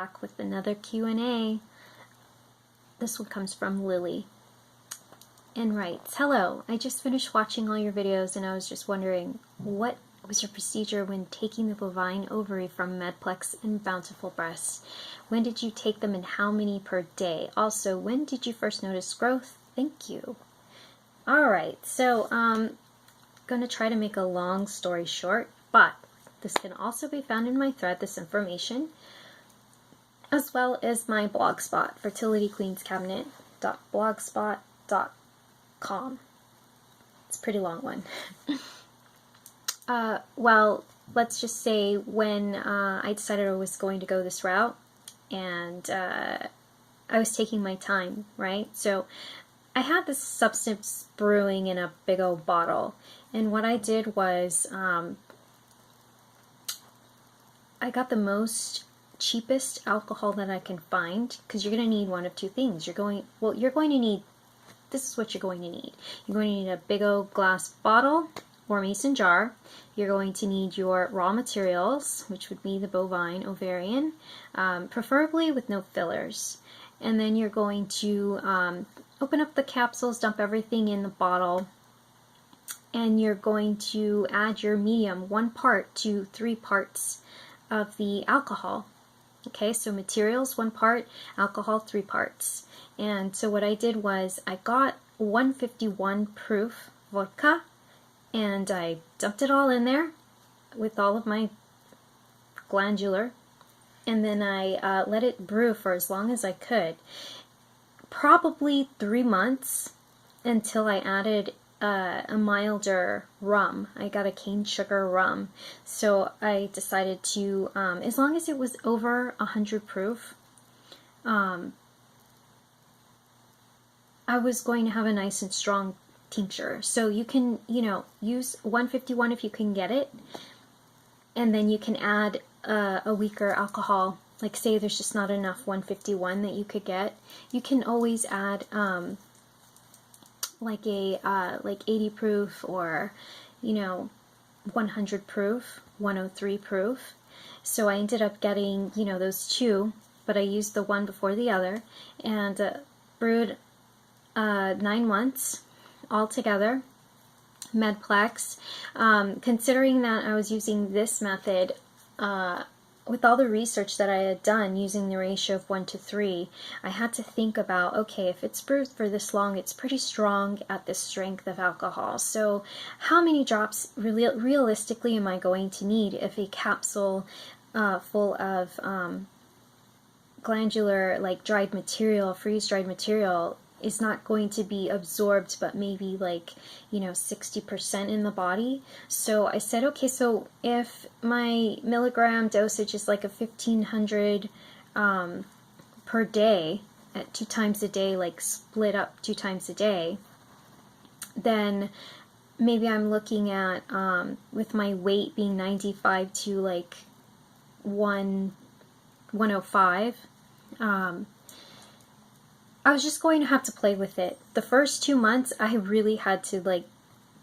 back with another Q&A. This one comes from Lily and writes, "Hello, I just finished watching all your videos and I was just wondering, what was your procedure when taking the bovine ovary from Medplex and Bountiful Breast? When did you take them and how many per day? Also, when did you first notice growth? Thank you." Alright, so I'm going to try to make a long story short, but this can also be found in my thread, this information, as well as my blogspot, fertilityqueenscabinet.blogspot.com. It's a pretty long one. Well, let's just say when I decided I was going to go this route, and I was taking my time, right? So I had this substance brewing in a big old bottle, and what I did was I got the most cheapest alcohol that I can find, because you're going to need one of two things. You're going to need, this is what you're going to need. You're going to need a big old glass bottle or mason jar. You're going to need your raw materials, which would be the bovine ovarian, preferably with no fillers. And then you're going to open up the capsules, dump everything in the bottle, and you're going to add your medium 1 part to 3 parts of the alcohol. Okay, so materials 1 part, alcohol 3 parts. And so what I did was I got 151 proof vodka and I dumped it all in there with all of my glandular, and then I let it brew for as long as I could, probably 3 months, until I added a milder rum. I got a cane sugar rum. So I decided to, as long as it was over 100 proof, I was going to have a nice and strong tincture. So you can, use 151 if you can get it, and then you can add a weaker alcohol. Like say there's just not enough 151 that you could get, you can always add like 80 proof, or 100 proof, 103 proof. So I ended up getting those 2, but I used the one before the other, and brewed 9 months all together. Medplex. Considering that I was using this method, with all the research that I had done using the ratio of 1 to 3, I had to think about, okay, if it's brewed for this long, it's pretty strong at this strength of alcohol. So how many drops realistically am I going to need if a capsule full of glandular, like dried material, freeze-dried material, is not going to be absorbed, but maybe 60% in the body. So I said, okay, so if my milligram dosage is like a 1500 per day at 2 times a day, like split up 2 times a day, then maybe I'm looking at, with my weight being 95 to 105, I was just going to have to play with it. The first 2 months, I really had to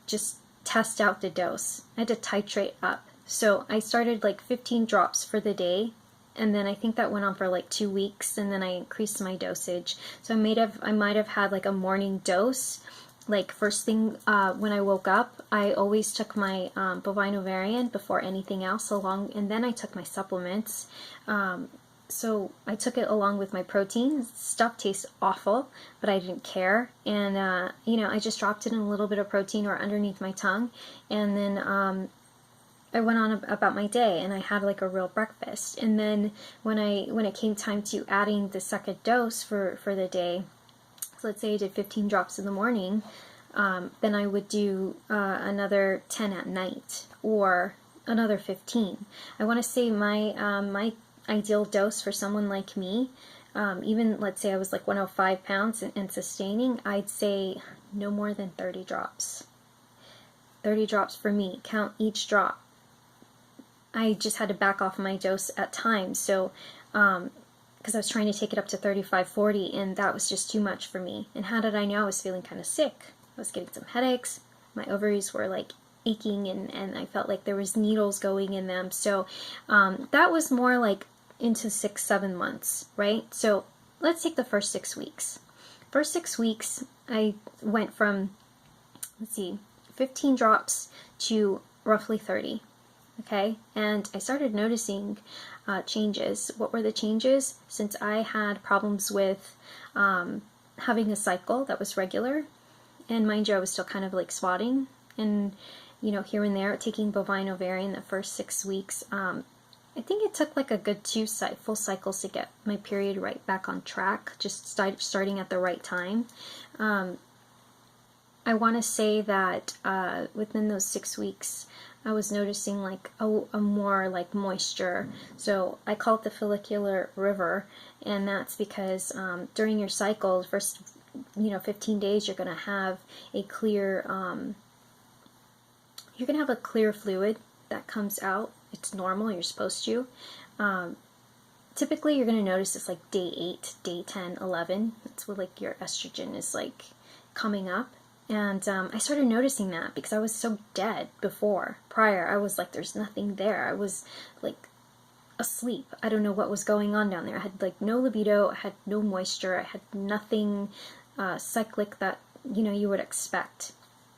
just test out the dose. I had to titrate up. So I started 15 drops for the day, and then I think that went on for 2 weeks, and then I increased my dosage. So I might have had a morning dose. First thing when I woke up, I always took my bovine ovarian before anything else along, and then I took my supplements. So I took it along with my protein. Stuff tastes awful, but I didn't care. And, I just dropped it in a little bit of protein or underneath my tongue. And then I went on about my day, and I had a real breakfast. And then when it came time to adding the second dose for the day, so let's say I did 15 drops in the morning, then I would do another 10 at night, or another 15. I want to say my ideal dose for someone like me, even let's say I was 105 pounds and sustaining, I'd say no more than 30 drops. 30 drops for me. Count each drop. I just had to back off my dose at times, so because I was trying to take it up to 35, 40, and that was just too much for me. And how did I know? I was feeling kind of sick. I was getting some headaches. My ovaries were aching, and I felt like there was needles going in them. So that was more into 6-7 months, right? So let's take the first 6 weeks. First 6 weeks, I went from, let's see, 15 drops to roughly 30. Okay, and I started noticing changes. What were the changes? Since I had problems with having a cycle that was regular, and mind you, I was still kind of like spotting and, you know, here and there, taking bovine ovarian the first 6 weeks. I think it took like a good 2 full cycles to get my period right back on track, just starting at the right time. I want to say that within those 6 weeks, I was noticing like a more like moisture. So I call it the follicular river, and that's because during your cycle, first 15 days, you're going to have a clear fluid that comes out. It's normal, you're supposed to. Typically you're going to notice it's like day 8, day 10, 11. That's when like your estrogen is like coming up. And I started noticing that because I was so dead prior. I was like, there's nothing there. I was like asleep. I don't know what was going on down there. I had like no libido, I had no moisture, I had nothing cyclic that, you would expect.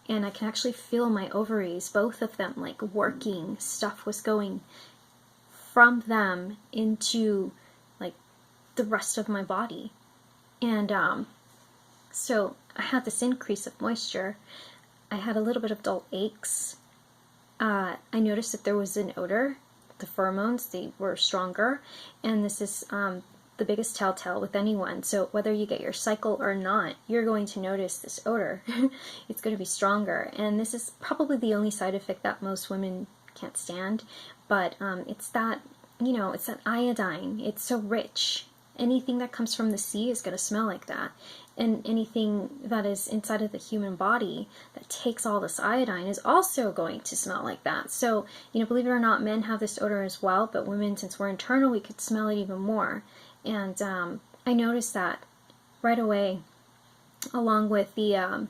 And I can actually feel my ovaries, both of them, like working. Stuff was going from them into like the rest of my body. And so I had this increase of moisture. I had a little bit of dull aches. I noticed that there was an odor. The pheromones, they were stronger. And this is the biggest telltale with anyone. So whether you get your cycle or not, you're going to notice this odor. It's going to be stronger. And this is probably the only side effect that most women can't stand. But it's that, it's that iodine. It's so rich. Anything that comes from the sea is going to smell like that. And anything that is inside of the human body that takes all this iodine is also going to smell like that. So, believe it or not, men have this odor as well, but women, since we're internal, we could smell it even more. And I noticed that right away, along with the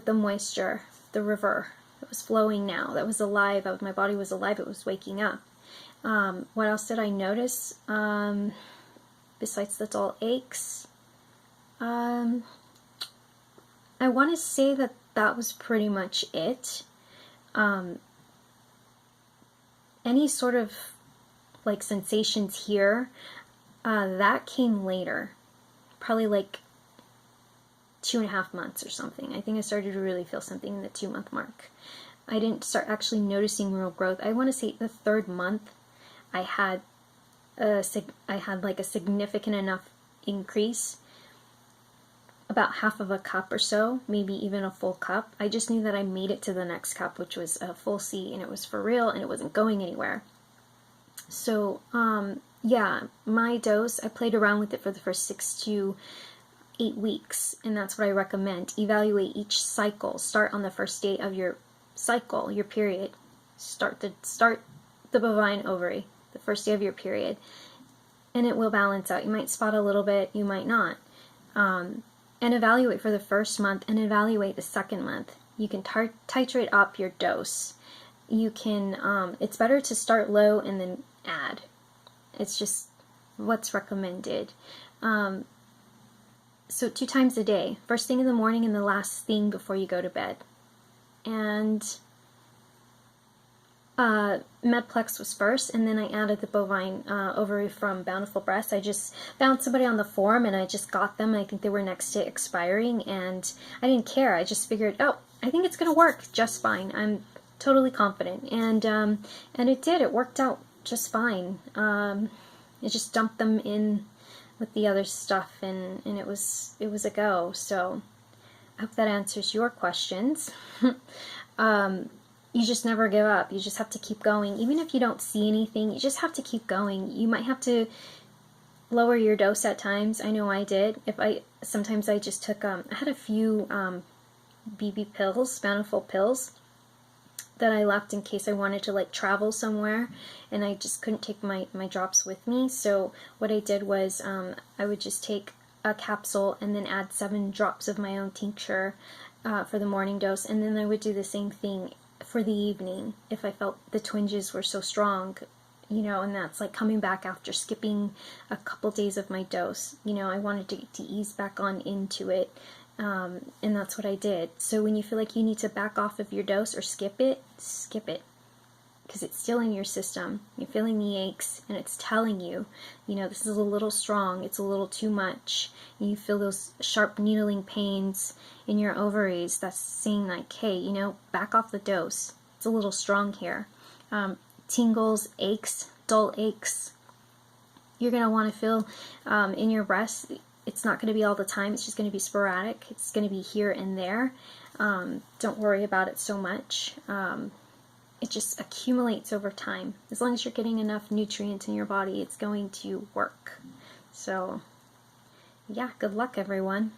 moisture, the river that was flowing now, that was alive. My body was alive. It was waking up. What else did I notice besides the dull aches? I want to say that was pretty much it. Any sort of like sensations here, that came later, probably like 2.5 months or something. I think I started to really feel something in the 2-month mark. I didn't start actually noticing real growth. I want to say the 3rd month, I had like a significant enough increase, about half of a cup or so, maybe even a full cup. I just knew that I made it to the next cup, which was a full C, and it was for real, and it wasn't going anywhere. So, yeah, my dose, I played around with it for the first 6 to 8 weeks, and that's what I recommend. Evaluate each cycle. Start on the first day of your cycle, your period. Start the bovine ovary, the first day of your period, and it will balance out. You might spot a little bit, you might not. And evaluate for the first month and evaluate the 2nd month. You can titrate up your dose. You can, it's better to start low and then add. It's just what's recommended. So 2 times a day, first thing in the morning and the last thing before you go to bed. And Medplex was first, and then I added the bovine ovary from Bountiful Breast. I just found somebody on the forum, and I just got them. I think they were next to expiring, and I didn't care. I just figured, oh, I think it's going to work just fine. I'm totally confident, and it did. It worked out just fine. I just dumped them in with the other stuff, and it was a go. So I hope that answers your questions. You just never give up. You just have to keep going. Even if you don't see anything, you just have to keep going. You might have to lower your dose at times. I know I did. Sometimes I just took, I had a few BB pills, Bountiful pills, that I left in case I wanted to like travel somewhere, and I just couldn't take my drops with me. So what I did was I would just take a capsule and then add 7 drops of my own tincture for the morning dose, and then I would do the same thing for the evening if I felt the twinges were so strong. you know, and that's like coming back after skipping a couple days of my dose. You know, I wanted to ease back on into it, and that's what I did. So when you feel like you need to back off of your dose or skip it, because it's still in your system. You're feeling the aches, and it's telling you, you know, this is a little strong, it's a little too much, and you feel those sharp needling pains in your ovaries. That's saying like, hey, you know, back off the dose. It's a little strong here. Tingles, aches, dull aches. You're going to want to feel in your breast. It's not going to be all the time. It's just going to be sporadic. It's going to be here and there. Don't worry about it so much. It just accumulates over time. As long as you're getting enough nutrients in your body, it's going to work. So, yeah, good luck, everyone.